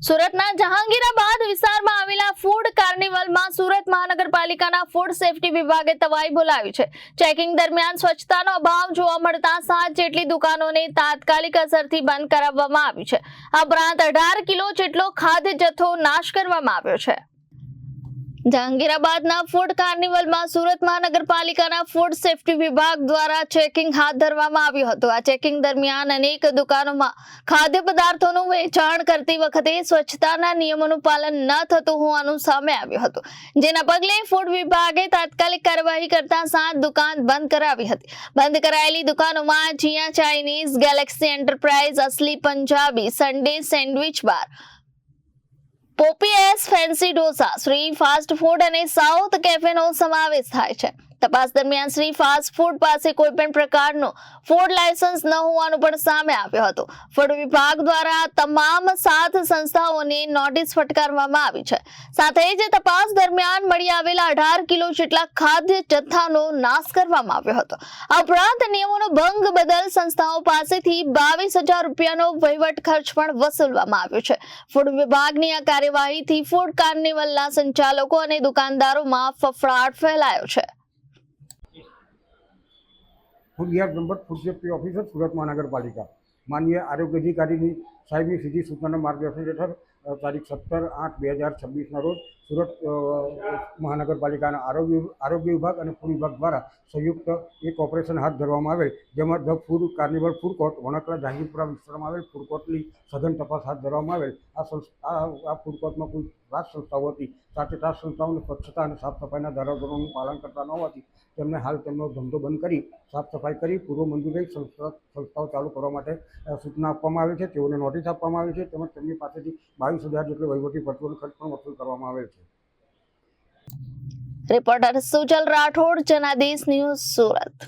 સુરતના જહાંગીરાબાદ વિસ્તારમાં આવેલા ફૂડ કાર્નિવલમાં સુરત મહાનગરપાલિકાના ફૂડ સેફટી વિભાગે તવાઈ બોલાવી છે। ચેકિંગ દરમિયાન સ્વચ્છતાનો અભાવ જોવા મળતા 7 જેટલી દુકાનોને તાત્કાલિક અસરથી બંધ કરાવવામાં આવી છે। આ ઉપરાંત 18 કિલો જેટલો ખાદ્ય જથ્થો નાશ કરવામાં આવ્યો છે। જહાંગીરાબાદના ફૂડ કાર્નિવલમાં સુરત મહાનગરપાલિકાના ફૂડ સેફટી વિભાગ દ્વારા ચેકિંગ હાથ ધરવામાં આવ્યું હતું। આ ચેકિંગ દરમિયાન અનેક દુકાનોમાં ખાદ્ય પદાર્થોનું વેચાણ કરતી વખતે સ્વચ્છતાના નિયમોનું પાલન ન થતું હોવાનું સામે આવ્યું હતું, જેના પગલે ફૂડ વિભાગે તાત્કાલિક કાર્યવાહી કરતા 7 દુકાન બંધ કરાવી હતી। બંધ કરાયેલી દુકાનોમાં જીયા ચાઇનીઝ, ગેલેક્સી એન્ટરપ્રાઇઝ, અસલી Punjabi, Sunday sandwich bar, Popeyes fancy dosa, Shri fast food અને સાઉથ કેફેનો સમાવેશ થાય છે। તપાસ દરમિયાન શ્રી ફાસ્ટ ફૂડ પાસે કોઈ પણ પ્રકારનું ફૂડ લાયસન્સ ન હોવાનું પણ સામે આવ્યું હતું। ફૂડ વિભાગ દ્વારા તમામ 7 સંસ્થાઓને નોટિસ ફટકારવામાં આવી છે। સાથે જ તપાસ દરમિયાન મળી આવેલા 18 કિલો જેટલા ખાદ્ય જથ્થાનો નાશ કરવામાં આવ્યો હતો। આ ઉપરાંત નિયમોનો ભંગ બદલ સંસ્થાઓ પાસેથી 22,000 રૂપિયાનો વહીવટ ખર્ચ પણ વસૂલવામાં આવ્યો છે। ફૂડ વિભાગની આ કાર્યવાહીથી ફૂડ કાર્નિવલના સંચાલકો અને દુકાનદારોમાં ફફડાટ ફેલાયો છે। Food gear number food safety officer Surat महानगरपालिका माननीय आरोग्य अधिकारी साहेबनी सीधी सूचना मार्गदर्शन हेठળ તારીખ 17/8/2026 રોજ સુરત મહાનગરપાલિકાના આરોગ્ય વિભાગ અને ફૂડ વિભાગ દ્વારા સંયુક્ત એક ઓપરેશન હાથ ધરવામાં આવેલ, જેમાં the food carnival food court Vanakara Jahangirpura વિસ્તારમાં આવેલ ફૂડ કોર્ટની સઘન તપાસ હાથ ધરવામાં આવેલ। આ ફૂડ કોર્ટમાં કુલ 7 સંસ્થાઓ હતી। સાથે 7 સંસ્થાઓને સ્વચ્છતા અને સાફ સફાઈના ધારાધોરણોનું પાલન કરતા ન હોવાથી તેમને હાલ તેમનો ધંધો બંધ કરી સાફ સફાઈ કરી પૂર્વ મંજૂરી સંસ્થાઓ ચાલુ કરવા માટે સૂચના આપવામાં આવી છે। તેઓને નોટિસ આપવામાં આવી છે, તેમજ તેમની પાસેથી 22,000 જેટલો વહીવટી ભથ્થોનો ખર્ચ પણ વસૂલ કરવામાં આવેલ છે। Reporter Sujal Rathod, Janadesh news, Surat.